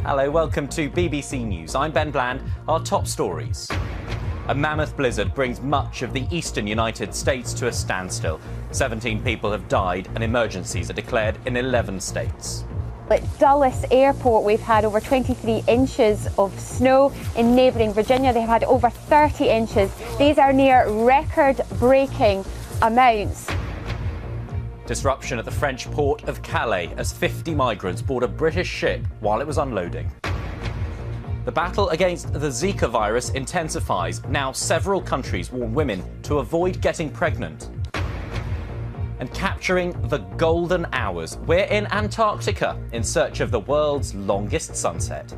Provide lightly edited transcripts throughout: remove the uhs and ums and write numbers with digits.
Hello, welcome to BBC News. I'm Ben Bland. Our top stories. A mammoth blizzard brings much of the eastern United States to a standstill. 17 people have died and emergencies are declared in 11 states. At Dulles Airport, we've had over 23 inches of snow. In neighbouring Virginia, they've had over 30 inches. These are near record-breaking amounts. Disruption at the French port of Calais as 50 migrants board a British ship while it was unloading. The battle against the Zika virus intensifies. Now several countries warn women to avoid getting pregnant. And capturing the golden hours, we're in Antarctica in search of the world's longest sunset.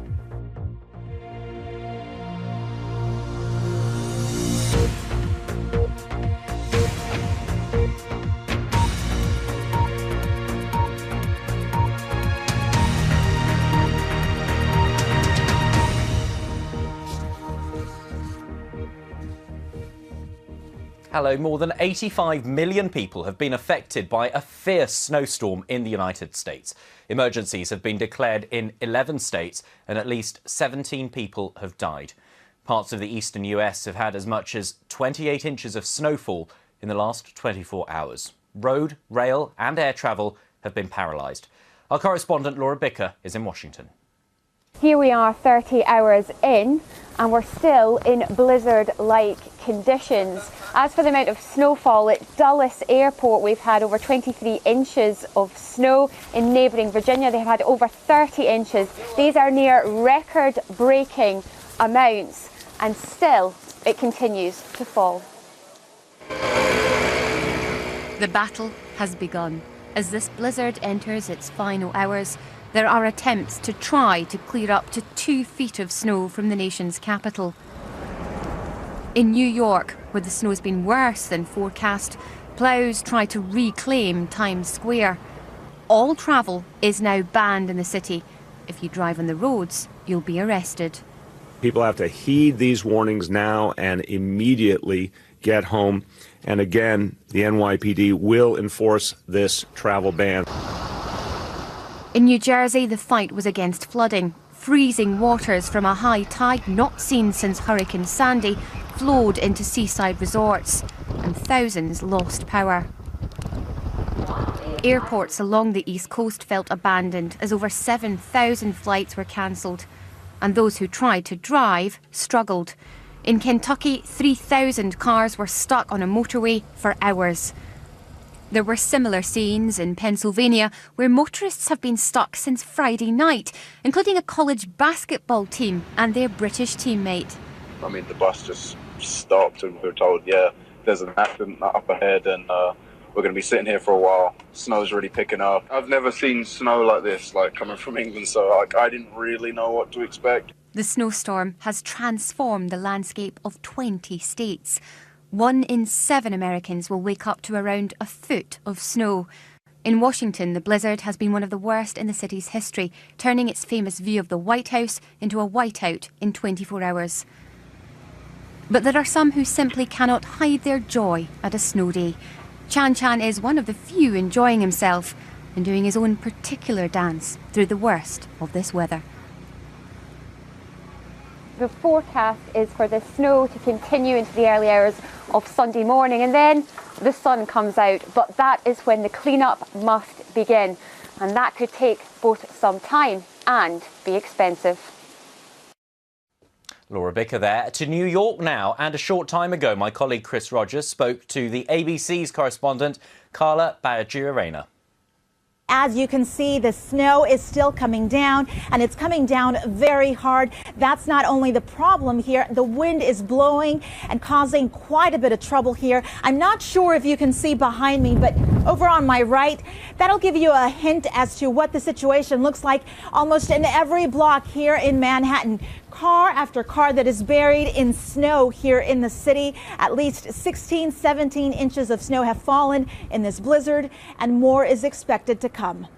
Hello, more than 85 million people have been affected by a fierce snowstorm in the United States. Emergencies have been declared in 11 states and at least 17 people have died. Parts of the eastern US have had as much as 28 inches of snowfall in the last 24 hours. Road, rail and air travel have been paralysed. Our correspondent Laura Bicker is in Washington. Here we are 30 hours in and we're still in blizzard-like conditions. As for the amount of snowfall at Dulles Airport, we've had over 23 inches of snow. In neighbouring Virginia, they've had over 30 inches. These are near record-breaking amounts and still it continues to fall. The battle has begun. As this blizzard enters its final hours, there are attempts to try to clear up to 2 feet of snow from the nation's capital. In New York, where the snow's been worse than forecast, ploughs try to reclaim Times Square. All travel is now banned in the city. If you drive on the roads, you'll be arrested. People have to heed these warnings now and immediately get home. And again, the NYPD will enforce this travel ban. In New Jersey, the fight was against flooding. Freezing waters from a high tide not seen since Hurricane Sandy flowed into seaside resorts, and thousands lost power. Airports along the East Coast felt abandoned as over 7,000 flights were cancelled, and those who tried to drive struggled. In Kentucky, 3,000 cars were stuck on a motorway for hours. There were similar scenes in Pennsylvania where motorists have been stuck since Friday night, including a college basketball team and their British teammate. I mean, the bus just stopped and we were told, yeah, there's an accident up ahead and we're going to be sitting here for a while. Snow's really picking up. I've never seen snow like this, coming from England, so I didn't really know what to expect. The snowstorm has transformed the landscape of 20 states. 1 in 7 Americans will wake up to around a foot of snow. In Washington, the blizzard has been one of the worst in the city's history, turning its famous view of the White House into a whiteout in 24 hours. But there are some who simply cannot hide their joy at a snow day. Chan Chan is one of the few enjoying himself and doing his own particular dance through the worst of this weather. The forecast is for the snow to continue into the early hours of Sunday morning and then the sun comes out, but that is when the clean-up must begin, and that could take both some time and be expensive. Laura Bicker there. To New York now, and a short time ago my colleague Chris Rogers spoke to the ABC's correspondent Carla Baggio-Arena. As you can see, the snow is still coming down, and it's coming down very hard. That's not only the problem here. The wind is blowing and causing quite a bit of trouble here. I'm not sure if you can see behind me, but over on my right, that'll give you a hint as to what the situation looks like almost in every block here in Manhattan. Car after car that is buried in snow here in the city. At least 16, 17 inches of snow have fallen in this blizzard, and more is expected to come.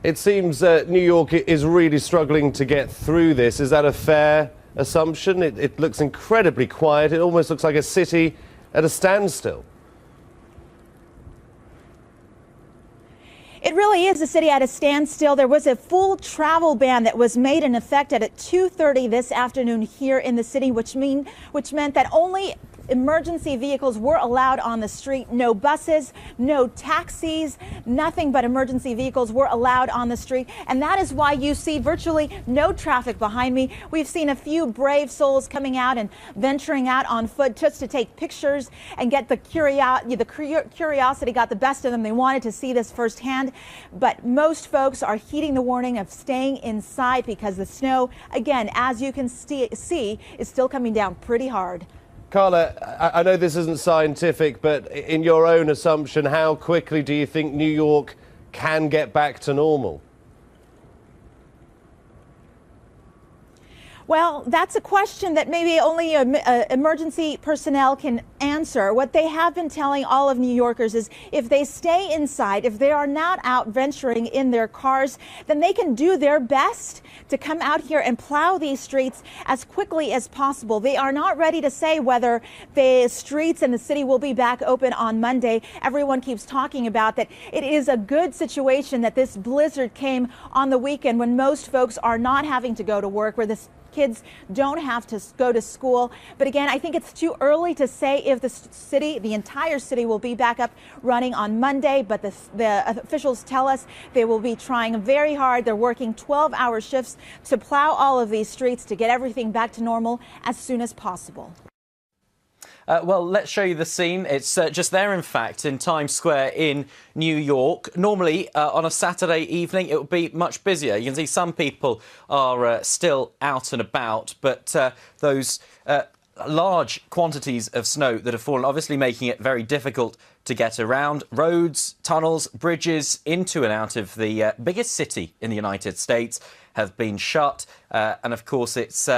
It seems New York is really struggling to get through this. Is that a fair assumption? It looks incredibly quiet. It almost looks like a city at a standstill. It really is a city at a standstill. There was a full travel ban that was made in effect at 2:30 this afternoon here in the city, which meant that only emergency vehicles were allowed on the street. No buses, no taxis, nothing but emergency vehicles were allowed on the street. And that is why you see virtually no traffic behind me. We've seen a few brave souls coming out and venturing out on foot just to take pictures and get the curiosity got the best of them. They wanted to see this firsthand. But most folks are heeding the warning of staying inside because the snow, again, as you can see, is still coming down pretty hard. Carla, I know this isn't scientific, but in your own assumption, how quickly do you think New York can get back to normal? Well, that's a question that maybe only emergency personnel can answer. What they have been telling all of New Yorkers is if they stay inside, if they are not out venturing in their cars, then they can do their best to come out here and plow these streets as quickly as possible. They are not ready to say whether the streets and the city will be back open on Monday. Everyone keeps talking about that. It is a good situation that this blizzard came on the weekend when most folks are not having to go to work, where this kids don't have to go to school. But again, I think it's too early to say if the entire city will be back up running on Monday. But the officials tell us they will be trying very hard. They're working 12-hour shifts to plow all of these streets to get everything back to normal as soon as possible. Well, let's show you the scene. It's just there, in fact, in Times Square in New York. Normally, on a Saturday evening, it would be much busier. You can see some people are still out and about, but those large quantities of snow that have fallen, obviously making it very difficult to get around. Roads, tunnels, bridges into and out of the biggest city in the United States have been shut. And, of course, it's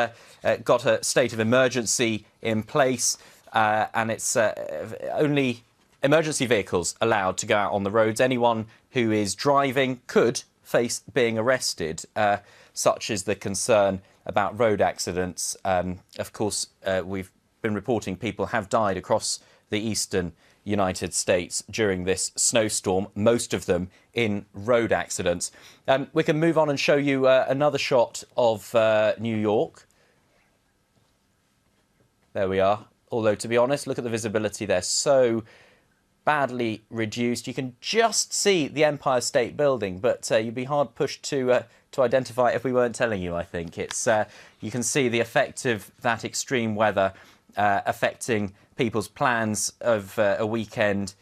got a state of emergency in place. And it's only emergency vehicles allowed to go out on the roads. Anyone who is driving could face being arrested, such is the concern about road accidents. Of course, we've been reporting people have died across the eastern United States during this snowstorm, most of them in road accidents. We can move on and show you another shot of New York. There we are. Although, to be honest, look at the visibility there. So badly reduced. You can just see the Empire State Building, but you'd be hard pushed to identify it if we weren't telling you, I think. It's you can see the effect of that extreme weather affecting people's plans of a weekend.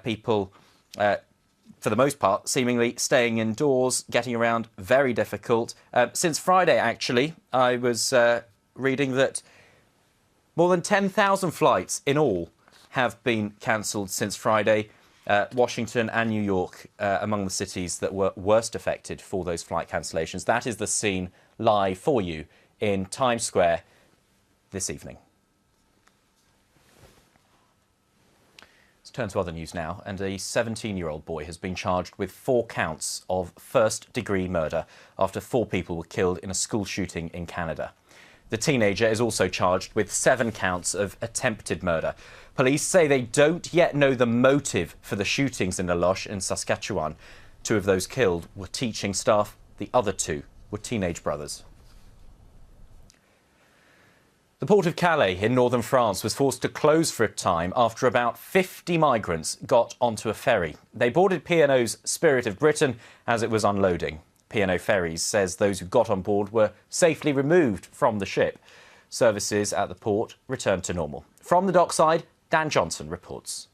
People, for the most part, seemingly staying indoors, getting around, very difficult. Since Friday, actually, I was reading that more than 10,000 flights in all have been cancelled since Friday. Washington and New York among the cities that were worst affected for those flight cancellations. That is the scene live for you in Times Square this evening. Let's turn to other news now. And a 17-year-old boy has been charged with 4 counts of first-degree murder after 4 people were killed in a school shooting in Canada. The teenager is also charged with 7 counts of attempted murder. Police say they don't yet know the motive for the shootings in La Loche in Saskatchewan. 2 of those killed were teaching staff. The other 2 were teenage brothers. The port of Calais in northern France was forced to close for a time after about 50 migrants got onto a ferry. They boarded P&O's Spirit of Britain as it was unloading. P&O Ferries says those who got on board were safely removed from the ship. Services at the port returned to normal. From the dockside, Dan Johnson reports.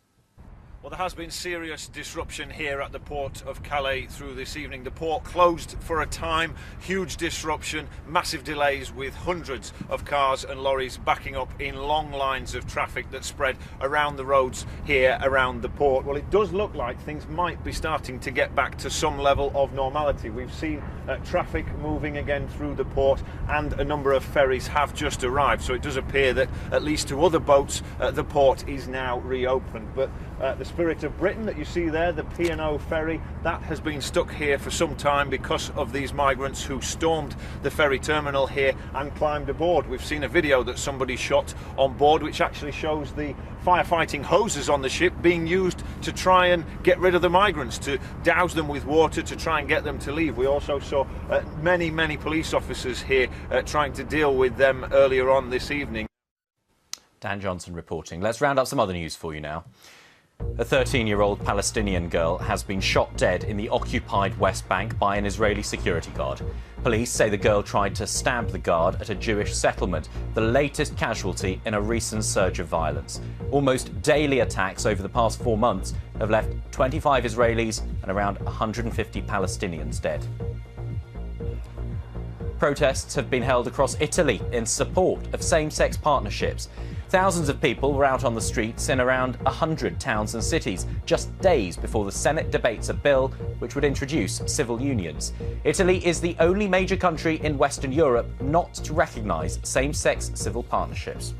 Well, there has been serious disruption here at the port of Calais through this evening. The port closed for a time, huge disruption, massive delays with hundreds of cars and lorries backing up in long lines of traffic that spread around the roads here around the port. Well, it does look like things might be starting to get back to some level of normality. We've seen traffic moving again through the port and a number of ferries have just arrived. So it does appear that at least to other boats, the port is now reopened. But The Spirit of Britain that you see there, the P&O ferry, that has been stuck here for some time because of these migrants who stormed the ferry terminal here and climbed aboard. We've seen a video that somebody shot on board which actually shows the firefighting hoses on the ship being used to try and get rid of the migrants, to douse them with water to try and get them to leave. We also saw many police officers here trying to deal with them earlier on this evening. Dan Johnson reporting. Let's round up some other news for you now. A 13-year-old Palestinian girl has been shot dead in the occupied West Bank by an Israeli security guard. Police say the girl tried to stab the guard at a Jewish settlement, the latest casualty in a recent surge of violence. Almost daily attacks over the past 4 months have left 25 Israelis and around 150 Palestinians dead. Protests have been held across Italy in support of same-sex partnerships. Thousands of people were out on the streets in around 100 towns and cities just days before the Senate debates a bill which would introduce civil unions. Italy is the only major country in Western Europe not to recognise same-sex civil partnerships.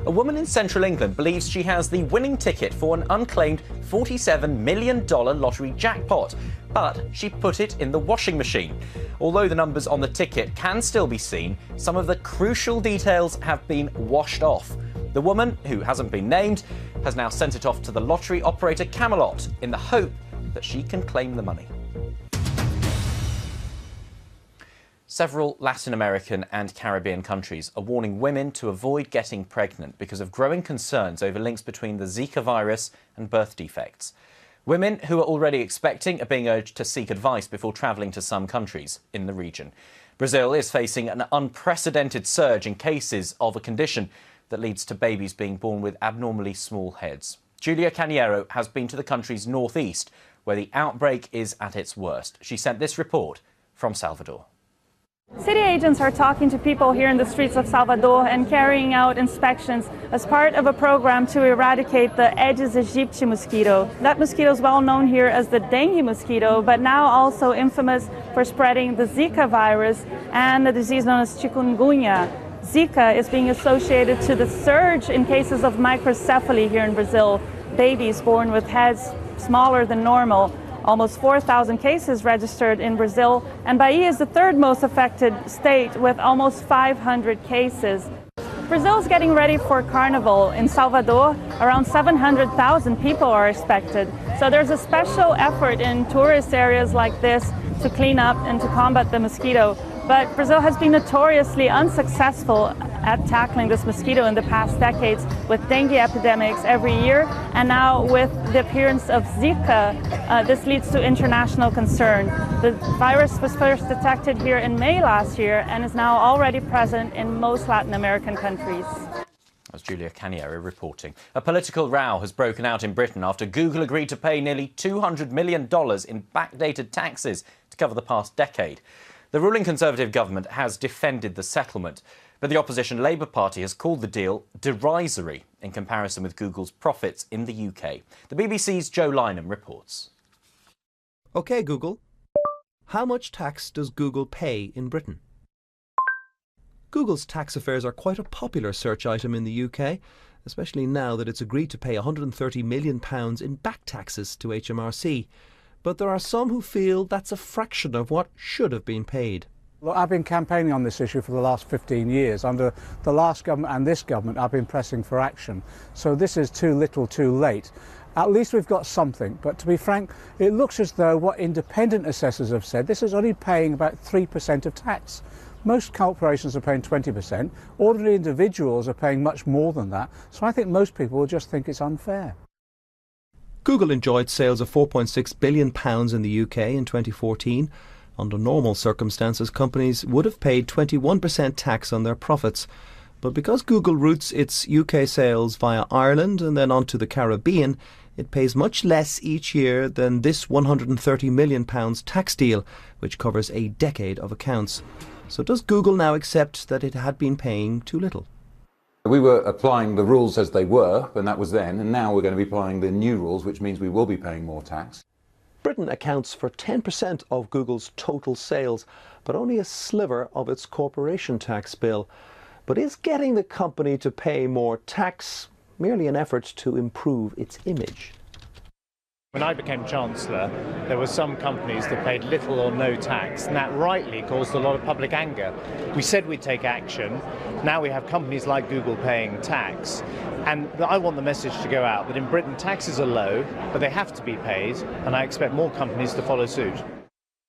A woman in central England believes she has the winning ticket for an unclaimed $47 million lottery jackpot, but she put it in the washing machine. Although the numbers on the ticket can still be seen, some of the crucial details have been washed off. The woman, who hasn't been named, has now sent it off to the lottery operator Camelot in the hope that she can claim the money. Several Latin American and Caribbean countries are warning women to avoid getting pregnant because of growing concerns over links between the Zika virus and birth defects. Women who are already expecting are being urged to seek advice before travelling to some countries in the region. Brazil is facing an unprecedented surge in cases of a condition that leads to babies being born with abnormally small heads. Julia Caniero has been to the country's northeast, where the outbreak is at its worst. She sent this report from Salvador. City agents are talking to people here in the streets of Salvador and carrying out inspections as part of a program to eradicate the Aedes aegypti mosquito. That mosquito is well known here as the dengue mosquito, but now also infamous for spreading the Zika virus and the disease known as chikungunya. Zika is being associated to the surge in cases of microcephaly here in Brazil, babies born with heads smaller than normal. Almost 4,000 cases registered in Brazil, and Bahia is the third most affected state with almost 500 cases. Brazil is getting ready for Carnival. In Salvador, around 700,000 people are expected. So there's a special effort in tourist areas like this to clean up and to combat the mosquito. But Brazil has been notoriously unsuccessful at tackling this mosquito in the past decades, with dengue epidemics every year, and now with the appearance of Zika, this leads to international concern. The virus was first detected here in May last year and is now already present in most Latin American countries. That's Julia Caniero reporting. A political row has broken out in Britain after Google agreed to pay nearly $200 million in backdated taxes to cover the past decade. The ruling Conservative government has defended the settlement, but the opposition Labour Party has called the deal derisory in comparison with Google's profits in the UK. The BBC's Joe Lynham reports. OK, Google. How much tax does Google pay in Britain? Google's tax affairs are quite a popular search item in the UK, especially now that it's agreed to pay £130 million in back taxes to HMRC. But there are some who feel that's a fraction of what should have been paid. Well, I've been campaigning on this issue for the last 15 years. Under the last government and this government, I've been pressing for action. So this is too little too late. At least we've got something. But to be frank, it looks as though what independent assessors have said, this is only paying about 3% of tax. Most corporations are paying 20%. Ordinary individuals are paying much more than that. So I think most people will just think it's unfair. Google enjoyed sales of £4.6 billion in the UK in 2014. Under normal circumstances, companies would have paid 21% tax on their profits. But because Google routes its UK sales via Ireland and then onto the Caribbean, it pays much less each year than this £130 million tax deal, which covers a decade of accounts. So does Google now accept that it had been paying too little? We were applying the rules as they were, and that was then, and now we're going to be applying the new rules, which means we will be paying more tax. Britain accounts for 10% of Google's total sales, but only a sliver of its corporation tax bill. But is getting the company to pay more tax merely an effort to improve its image. When I became Chancellor, there were some companies that paid little or no tax, and that rightly caused a lot of public anger. We said we'd take action. Now we have companies like Google paying tax, and I want the message to go out that in Britain taxes are low, but they have to be paid, and I expect more companies to follow suit.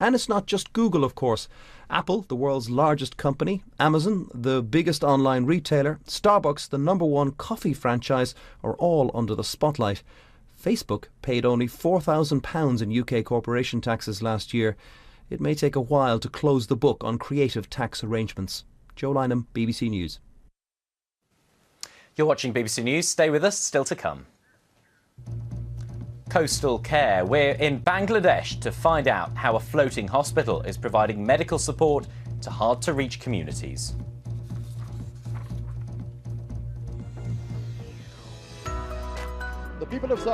And it's not just Google, of course. Apple, the world's largest company, Amazon, the biggest online retailer, Starbucks, the #1 coffee franchise, are all under the spotlight. Facebook paid only £4,000 in UK corporation taxes last year. It may take a while to close the book on creative tax arrangements. Joe Lynham, BBC News. You're watching BBC News. Stay with us, still to come. Coastal Care. We're in Bangladesh to find out how a floating hospital is providing medical support to hard-to-reach communities. The people of